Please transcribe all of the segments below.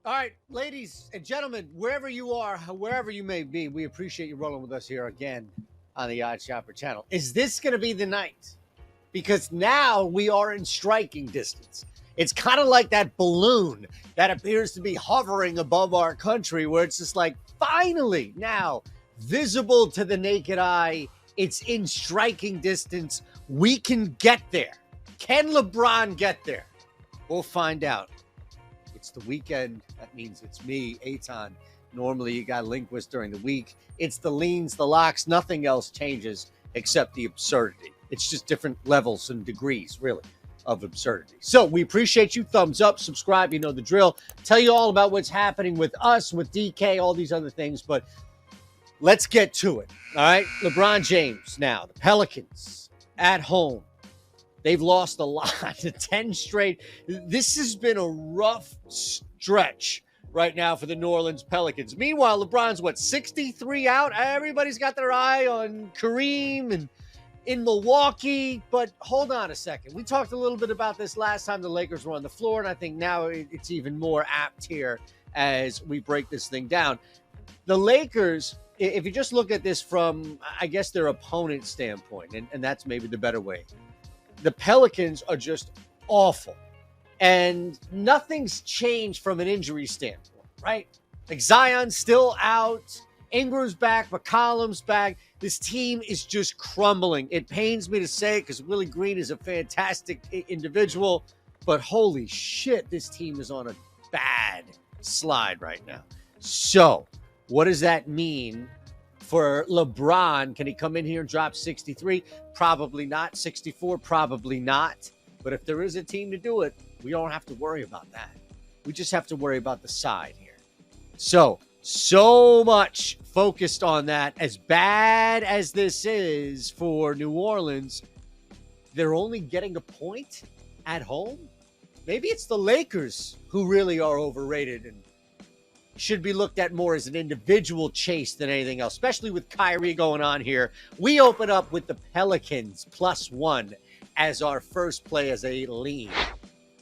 All right, ladies and gentlemen, wherever you are, wherever you may be, we appreciate you rolling with us here again on the Odd Shopper channel. Is this going to be the night? Because now we are in striking distance. It's kind of like that balloon that appears to be hovering above our country, where it's just like, finally, now visible to the naked eye. It's in striking distance. We can get there. Can LeBron get there? We'll find out. It's the weekend. That means it's me, Eytan. Normally, you got Linguist during the week. It's the leans, the locks. Nothing else changes except the absurdity. It's just different levels and degrees, really, of absurdity. So we appreciate you. Thumbs up, subscribe. You know the drill. Tell you all about what's happening with us, with DK, all these other things. But let's get to it. All right. LeBron James now, the Pelicans at home. They've lost a lot, 10 straight. This has been a rough stretch right now for the New Orleans Pelicans. Meanwhile, LeBron's, 63 out? Everybody's got their eye on Kareem and in Milwaukee. But hold on a second. We talked a little bit about this last time the Lakers were on the floor, and I think now it's even more apt here as we break this thing down. The Lakers, if you just look at this from, I guess, their opponent's standpoint, and that's maybe the better way, the Pelicans are just awful. And nothing's changed from an injury standpoint, right? Like Zion's still out. Ingram's back. McCollum's back. This team is just crumbling. It pains me to say it because Willie Green is a fantastic individual. But holy shit, this team is on a bad slide right now. So what does that mean for LeBron? Can he come in here and drop 63? Probably not. 64? Probably not. But if there is a team to do it, we don't have to worry about that. We just have to worry about the side here. So much focused on that. As bad as this is for New Orleans, they're only getting a point at home. Maybe it's the Lakers who really are overrated and should be looked at more as an individual chase than anything else, especially with Kyrie going on here. We open up with the Pelicans +1 as our first play as a lean.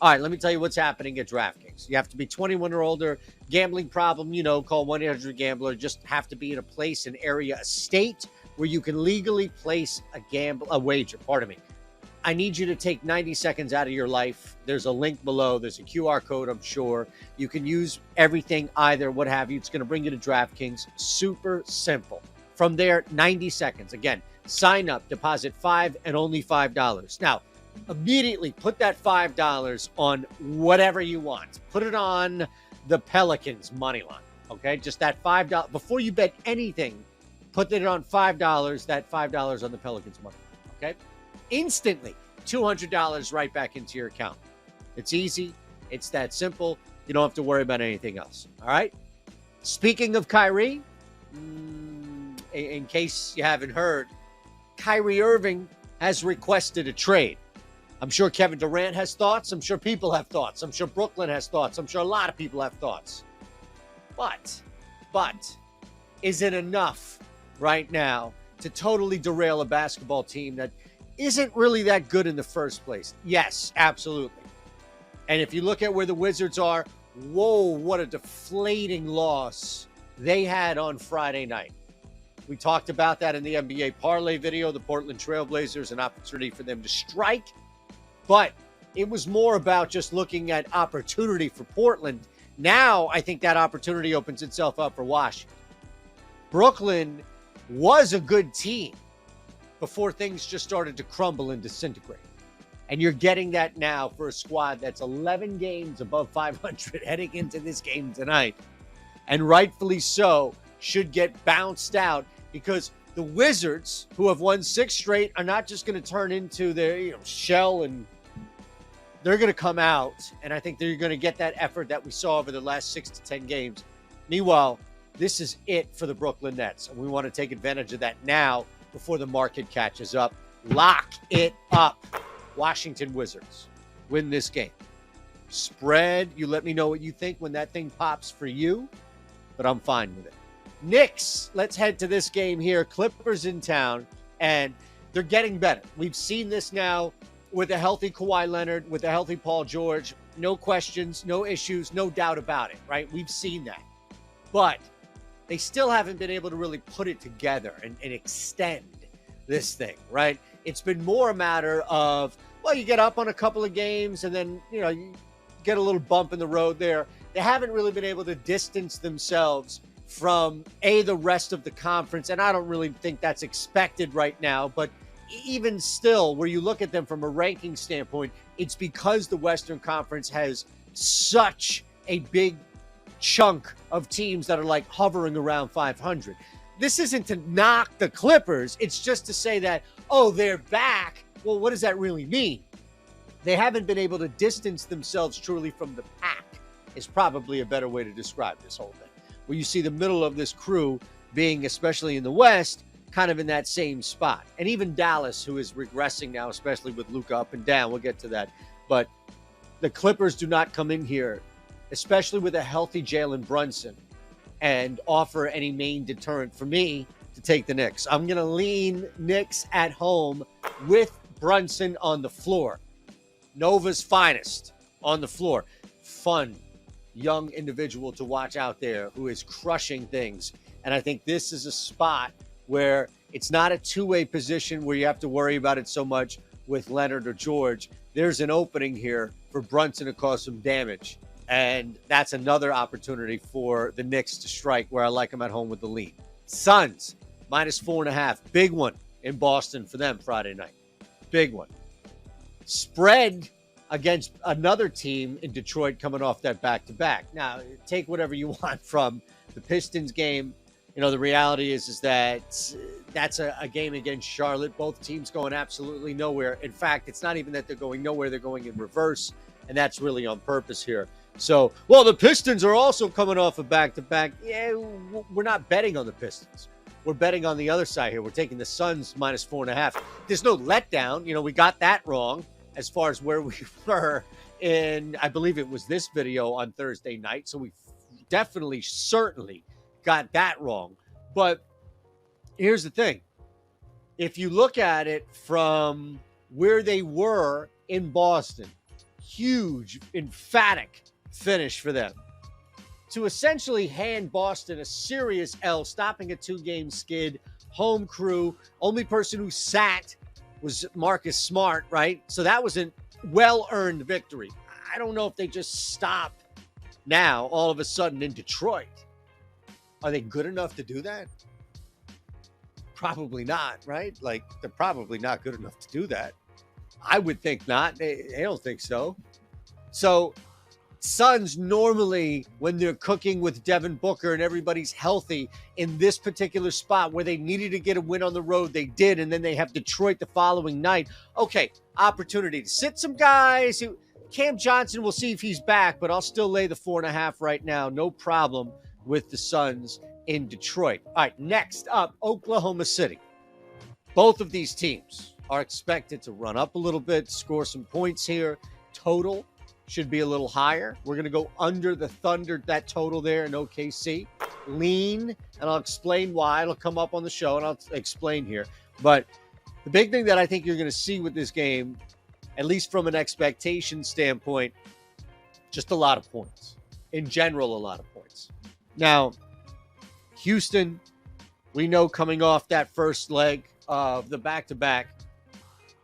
All right, let me tell you what's happening at DraftKings. You have to be 21 or older. Gambling problem, call 1-800-GAMBLER. Just have to be in a place, an area, a state where you can legally place a wager. Pardon me. I need you to take 90 seconds out of your life. There's a link below. There's a QR code, I'm sure. You can use everything, either, what have you. It's going to bring you to DraftKings. Super simple. From there, 90 seconds. Again, sign up, deposit $5 and only $5. Now, immediately put that $5 on whatever you want. Put it on the Pelicans money line, okay? Just that $5. Before you bet anything, put it on $5, that $5 on the Pelicans money line, okay? Instantly, $200 right back into your account. It's easy. It's that simple. You don't have to worry about anything else. All right? Speaking of Kyrie, in case you haven't heard, Kyrie Irving has requested a trade. I'm sure Kevin Durant has thoughts. I'm sure people have thoughts. I'm sure Brooklyn has thoughts. I'm sure a lot of people have thoughts. But, is it enough right now to totally derail a basketball team that isn't really that good in the first place? Yes, absolutely. And if you look at where the Wizards are, whoa, what a deflating loss they had on Friday night. We talked about that in the NBA parlay video, the Portland Trailblazers, an opportunity for them to strike. But it was more about just looking at opportunity for Portland. Now, I think that opportunity opens itself up for Washington. Brooklyn was a good team before things just started to crumble and disintegrate. And you're getting that now for a squad that's 11 games above 500 heading into this game tonight. And rightfully so, should get bounced out because the Wizards, who have won 6 straight, are not just going to turn into their shell, and they're going to come out. And I think they're going to get that effort that we saw over the last 6 to 10 games. Meanwhile, this is it for the Brooklyn Nets. And we want to take advantage of that now before the market catches up. Lock it up. Washington Wizards win this game. Spread, you let me know what you think when that thing pops for you, but I'm fine with it. Knicks, let's head to this game here. Clippers in town, and they're getting better. We've seen this now with a healthy Kawhi Leonard, with a healthy Paul George. No questions, no issues, no doubt about it, right? We've seen that. But they still haven't been able to really put it together and extend this thing, right? It's been more a matter of, well, you get up on a couple of games and then, you get a little bump in the road there. They haven't really been able to distance themselves from the rest of the conference. And I don't really think that's expected right now. But even still, where you look at them from a ranking standpoint, it's because the Western Conference has such a big chunk of teams that are like hovering around 500. This isn't to knock the Clippers. It's just to say that, oh, they're back. Well, what does that really mean? They haven't been able to distance themselves truly from the pack is probably a better way to describe this whole thing. Where you see the middle of this crew being, especially in the West, kind of in that same spot. And even Dallas, who is regressing now, especially with Luka up and down. We'll get to that. But the Clippers do not come in here, especially with a healthy Jalen Brunson, and offer any main deterrent for me to take the Knicks. I'm going to lean Knicks at home with Brunson on the floor. Nova's finest on the floor. Fun, young individual to watch out there who is crushing things. And I think this is a spot where it's not a two-way position where you have to worry about it so much with Leonard or George. There's an opening here for Brunson to cause some damage. And that's another opportunity for the Knicks to strike where I like them at home with the lead. Suns, -4.5. Big one in Boston for them Friday night. Big one. Spread against another team in Detroit coming off that back-to-back. Now, take whatever you want from the Pistons game. The reality is that that's a game against Charlotte. Both teams going absolutely nowhere. In fact, it's not even that they're going nowhere. They're going in reverse, and that's really on purpose here. So, well, the Pistons are also coming off a back-to-back. Yeah, we're not betting on the Pistons. We're betting on the other side here. We're taking the Suns -4.5. There's no letdown. We got that wrong as far as where we were in, I believe it was this video on Thursday night. So we definitely, certainly got that wrong. But here's the thing. If you look at it from where they were in Boston, huge, emphatic finish for them to essentially hand Boston a serious L, stopping a 2-game skid, home crew. Only person who sat was Marcus Smart, right? So that was a well-earned victory. I don't know if they just stop now all of a sudden in Detroit. Are they good enough to do that? Probably not, right? Like, they're probably not good enough to do that. I would think not. They don't think so. So Suns normally, when they're cooking with Devin Booker and everybody's healthy in this particular spot where they needed to get a win on the road, they did. And then they have Detroit the following night. Okay, opportunity to sit some guys. Cam Johnson, we'll see if he's back, but I'll still lay the 4.5 right now. No problem with the Suns in Detroit. All right, next up, Oklahoma City. Both of these teams are expected to run up a little bit, score some points here. Total should be a little higher. We're going to go under the Thunder, that total there in OKC. Lean, and I'll explain why. It'll come up on the show, and I'll explain here. But the big thing that I think you're going to see with this game, at least from an expectation standpoint, just a lot of points. In general, a lot of points. Now, Houston, we know coming off that first leg of the back-to-back.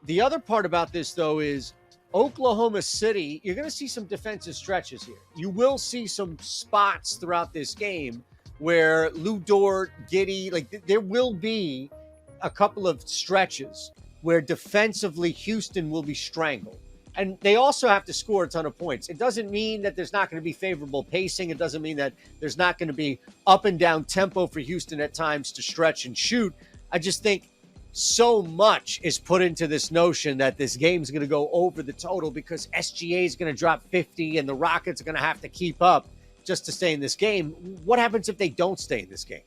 The other part about this, though, is Oklahoma City, you're going to see some defensive stretches here. You will see some spots throughout this game where Lou Dort, Giddey, there will be a couple of stretches where defensively Houston will be strangled. And they also have to score a ton of points. It doesn't mean that there's not going to be favorable pacing. It doesn't mean that there's not going to be up and down tempo for Houston at times to stretch and shoot. I just think so much is put into this notion that this game is going to go over the total because SGA is going to drop 50 and the Rockets are going to have to keep up just to stay in this game. What happens if they don't stay in this game?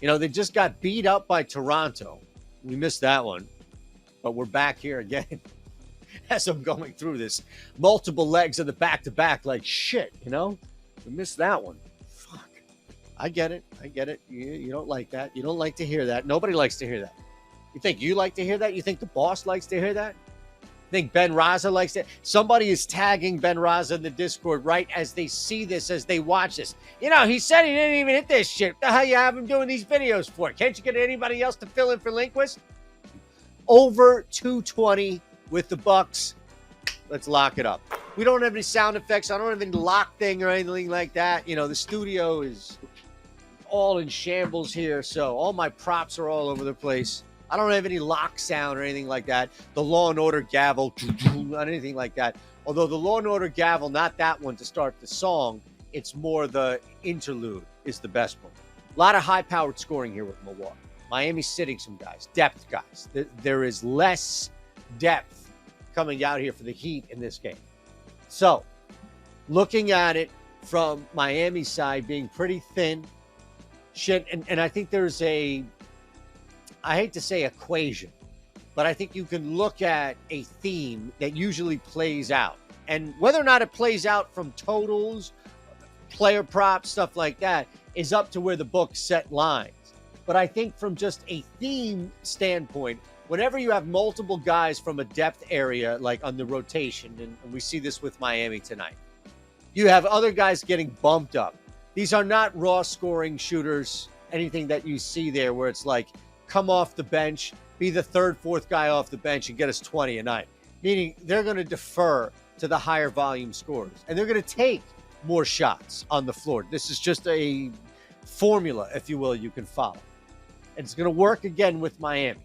They just got beat up by Toronto. We missed that one, but we're back here again. As I'm going through this, multiple legs of the back-to-back, like shit, we missed that one. Fuck. I get it. You don't like that. You don't like to hear that. Nobody likes to hear that. You think you like to hear that? You think the boss likes to hear that? I think Ben Raza likes it. Somebody is tagging Ben Raza in the Discord right as they see this, as they watch this. You know, he said he didn't even hit this shit. What the hell you have him doing these videos for? Can't you get anybody else to fill in for Lindquist? Over 220 with the Bucks. Let's lock it up. We don't have any sound effects. I don't have any lock thing or anything like that. You know, the studio is all in shambles here, so all my props are all over the place. I don't have any lock sound or anything like that. The Law and Order gavel, not anything like that. Although the Law and Order gavel, not that one to start the song, it's more the interlude is the best one. A lot of high-powered scoring here with Milwaukee. Miami's sitting some guys, depth guys. There is less depth coming out here for the Heat in this game. So, looking at it from Miami's side being pretty thin, and I think there's I hate to say equation, but I think you can look at a theme that usually plays out. And whether or not it plays out from totals, player props, stuff like that, is up to where the books set lines. But I think from just a theme standpoint, whenever you have multiple guys from a depth area, like on the rotation, and we see this with Miami tonight, you have other guys getting bumped up. These are not raw scoring shooters, anything that you see there where it's like, come off the bench, be the third, fourth guy off the bench and get us 20 a night. Meaning they're going to defer to the higher volume scorers. And they're going to take more shots on the floor. This is just a formula, if you will, you can follow. And it's going to work again with Miami.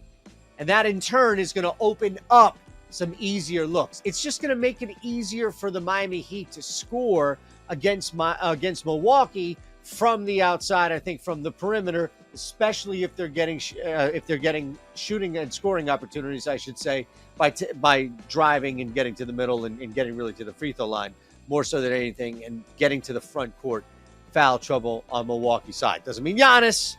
And that in turn is going to open up some easier looks. It's just going to make it easier for the Miami Heat to score against Milwaukee from the outside, I think from the perimeter, especially if they're getting shooting and scoring opportunities, I should say, by driving and getting to the middle and getting really to the free throw line, more so than anything, and getting to the front court. Foul trouble on Milwaukee's side. Doesn't mean Giannis,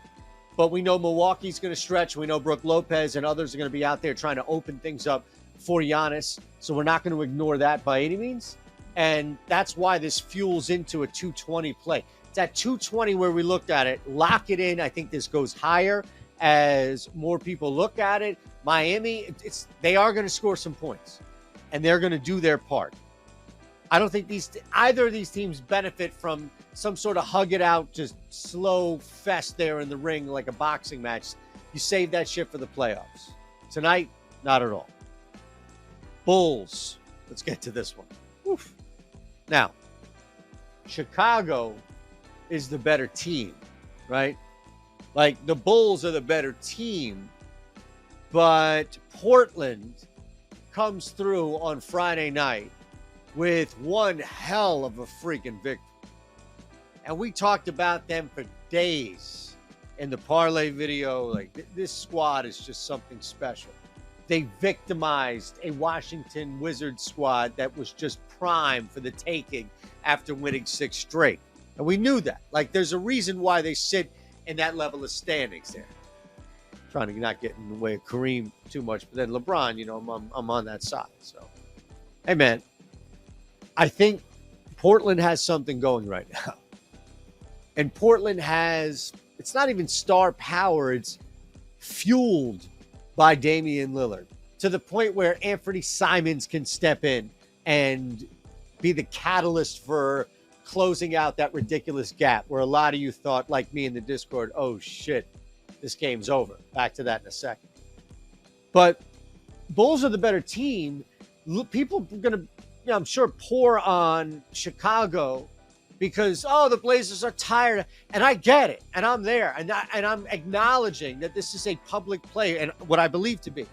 but we know Milwaukee's going to stretch. We know Brook Lopez and others are going to be out there trying to open things up for Giannis, so we're not going to ignore that by any means. And that's why this fuels into a 220 play. It's at 220 where we looked at it. Lock it in. I think this goes higher as more people look at it. Miami, they are going to score some points, and they're going to do their part. I don't think either of these teams benefit from some sort of hug it out, just slow fest there in the ring like a boxing match. You save that shit for the playoffs. Tonight, not at all. Bulls. Let's get to this one. Oof. Now, Chicago is the better team, right? Like, the Bulls are the better team, but Portland comes through on Friday night with one hell of a freaking victory. And we talked about them for days in the parlay video. Like, this squad is just something special. They victimized a Washington Wizards squad that was just prime for the taking after winning 6 straight. And we knew that. Like, there's a reason why they sit in that level of standings there. Trying to not get in the way of Kareem too much. But then LeBron, you know, I'm on that side. So, hey, man, I think Portland has something going right now. And Portland has, it's not even star power. It's fueled by Damian Lillard to the point where Anthony Simons can step in and be the catalyst for closing out that ridiculous gap where a lot of you thought, like me in the Discord, oh shit, this game's over. Back to that in a second. But Bulls are the better team. People are going to, you know, I'm sure, pour on Chicago because, oh, the Blazers are tired. And I get it. And I'm there. And I'm acknowledging that this is a public play and what I believe to be.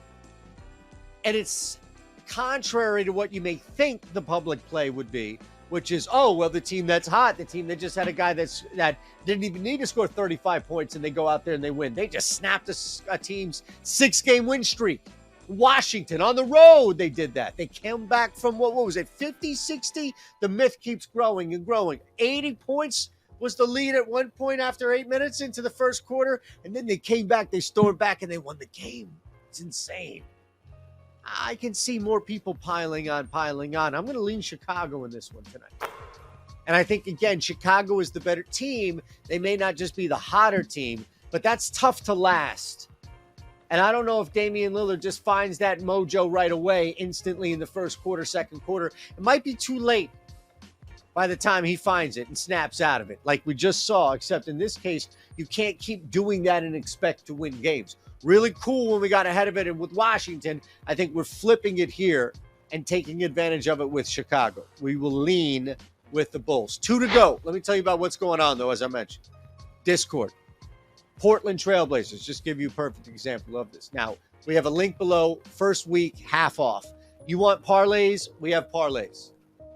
And it's contrary to what you may think the public play would be, which is, oh, well, the team that's hot, the team that just had a guy that didn't even need to score 35 points and they go out there and they win. They just snapped a team's 6-game win streak. Washington on the road, they did that. They came back from, what was it, 50, 60? The myth keeps growing and growing. 80 points was the lead at one point after 8 minutes into the first quarter. And then they came back, they stormed back, and they won the game. It's insane. I can see more people piling on. I'm going to lean Chicago in this one tonight. And I think, again, Chicago is the better team. They may not just be the hotter team, but that's tough to last And I don't know if Damian Lillard just finds that mojo right away, instantly in the first quarter, second quarter. It might be too late by the time he finds it and snaps out of it, like we just saw, except in this case, you can't keep doing that and expect to win games. Really cool when we got ahead of it. And with Washington, I think we're flipping it here and taking advantage of it with Chicago. We will lean with the Bulls. 2 to go. Let me tell you about what's going on, though, as I mentioned. Discord. Portland Trailblazers. Just give you a perfect example of this. Now, we have a link below. First week, half off. You want parlays? We have parlays.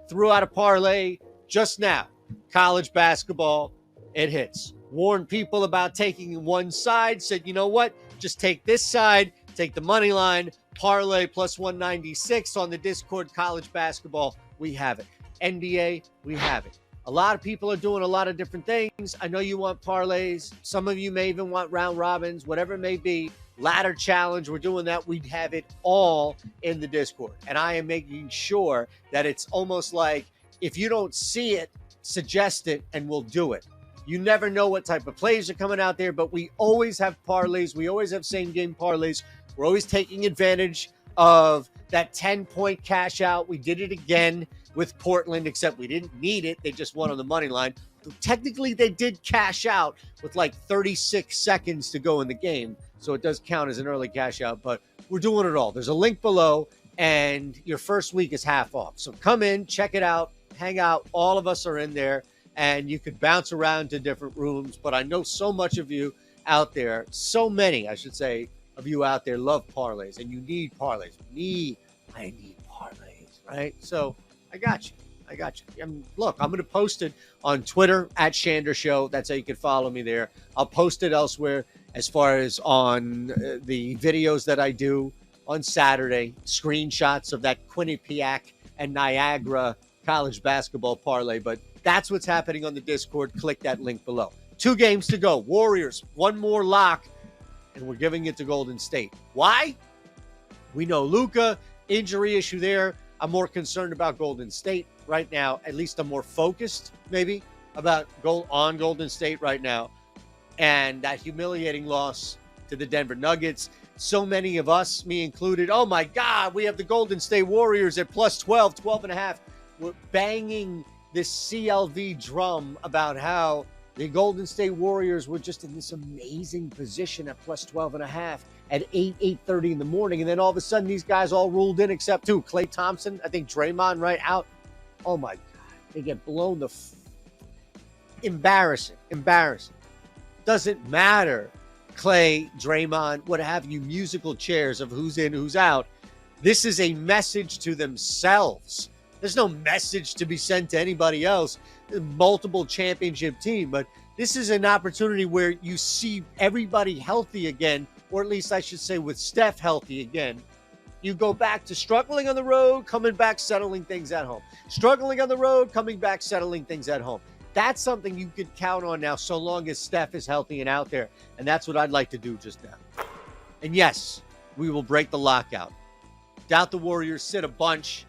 Threw out a parlay just now. College basketball, it hits. Warned people about taking one side. Said, you know what? Just take this side. Take the money line. Parlay plus 196 on the Discord. College basketball, we have it. NBA, we have it. A lot of people are doing a lot of different things. I know you want parlays. Some of you may even want round robins, whatever it may be. Ladder challenge, we're doing that. We have it all in the Discord. And I am making sure that it's almost like if you don't see it, suggest it, and we'll do it. You never know what type of plays are coming out there, but we always have parlays. We always have same-game parlays. We're always taking advantage of that 10-point cash out. We did it again with Portland, except we didn't need it. They just won on the money line. Technically, they did cash out with like 36 seconds to go in the game, so it does count as an early cash out, but we're doing it all. There's a link below, and your first week is half off. So come in, check it out, hang out. All of us are in there, and you could bounce around to different rooms, but I know so much of you out there, so many, I should say, of you out there love parlays, and you need parlays. I need parlays, right? So I got you. Look, I'm going to post it on Twitter at Shander Show. That's how you can follow me there. I'll post it elsewhere as far as on the videos that I do on Saturday, screenshots of that Quinnipiac and Niagara college basketball parlay. But that's what's happening on the Discord. Click that link below. 2 games to go. Warriors, 1 more lock, and we're giving it to Golden State. Why? We know Luka, injury issue there. I'm more concerned about Golden State right now. At least I'm more focused, maybe, about Golden State right now. And that humiliating loss to the Denver Nuggets. So many of us, me included, oh my God, we have the Golden State Warriors at plus 12, 12 and a half. We're banging this CLV drum about how the Golden State Warriors were just in this amazing position at plus 12 and a half at 8:30 in the morning. And then all of a sudden, these guys all ruled in except 2. Klay Thompson, I think Draymond right out. Oh my God. They get blown the embarrassing. Doesn't matter. Klay, Draymond, what have you, musical chairs of who's in, who's out. This is a message to themselves. There's no message to be sent to anybody else. Multiple championship team, but this is an opportunity where you see everybody healthy again, or at least I should say with Steph healthy again. You go back to struggling on the road, coming back, settling things at home. Struggling on the road, coming back, settling things at home. That's something you could count on now so long as Steph is healthy and out there. And that's what I'd like to do just now. And yes, we will break the lockout. Doubt the Warriors sit a bunch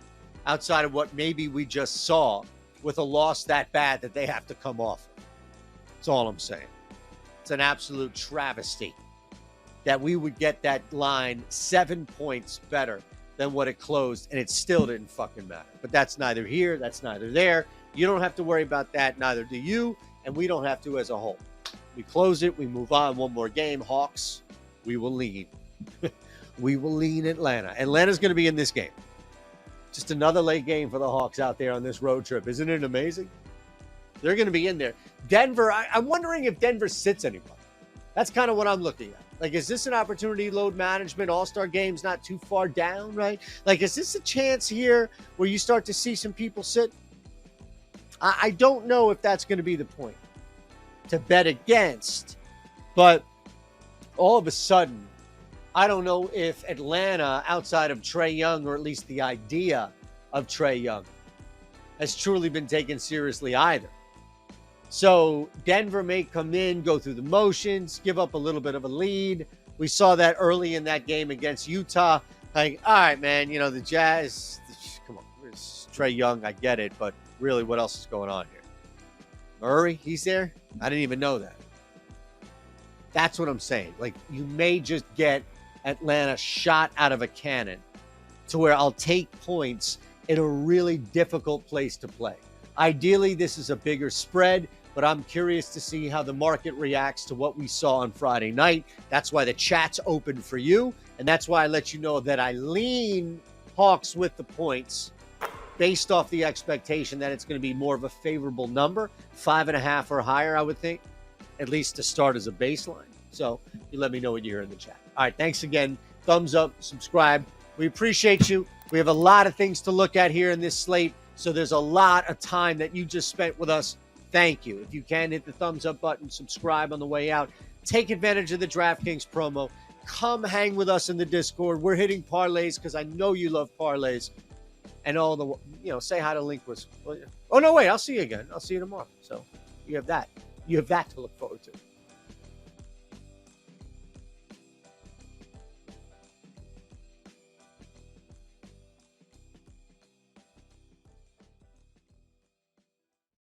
outside of what maybe we just saw with a loss that bad that they have to come off. That's all I'm saying. It's an absolute travesty that we would get that line 7 points better than what it closed, and it still didn't fucking matter. But that's neither here, that's neither there. You don't have to worry about that, neither do you, and we don't have to as a whole. We close it, we move on, 1 more game. Hawks, we will lean. We will lean Atlanta. Atlanta's going to be in this game. Just another late game for the Hawks out there on this road trip. Isn't it amazing? They're going to be in there. Denver, I'm wondering if Denver sits anybody. That's kind of what I'm looking at. Like, is this an opportunity, load management, all-star games not too far down, right? Like, is this a chance here where you start to see some people sit? I don't know if that's going to be the point to bet against, but all of a sudden, I don't know if Atlanta, outside of Trae Young, or at least the idea of Trae Young, has truly been taken seriously either. So Denver may come in, go through the motions, give up a little bit of a lead. We saw that early in that game against Utah. Like, all right, man, you know, the Jazz, come on, it's Trae Young, I get it, but really, what else is going on here? Murray, he's there? I didn't even know that. That's what I'm saying. Like, you may just get Atlanta shot out of a cannon to where I'll take points in a really difficult place to play. Ideally, this is a bigger spread, but I'm curious to see how the market reacts to what we saw on Friday night. That's why the chat's open for you, and that's why I let you know that I lean Hawks with the points based off the expectation that it's going to be more of a favorable number, 5.5 or higher, I would think, at least to start as a baseline. So you let me know what you hear in the chat. All right, thanks again. Thumbs up, subscribe. We appreciate you. We have a lot of things to look at here in this slate, so there's a lot of time that you just spent with us. Thank you. If you can, hit the thumbs up button, subscribe on the way out. Take advantage of the DraftKings promo. Come hang with us in the Discord. We're hitting parlays because I know you love parlays. And all the, say hi to Linquist. Oh, no, wait, I'll see you again. I'll see you tomorrow. So you have that. You have that to look forward to.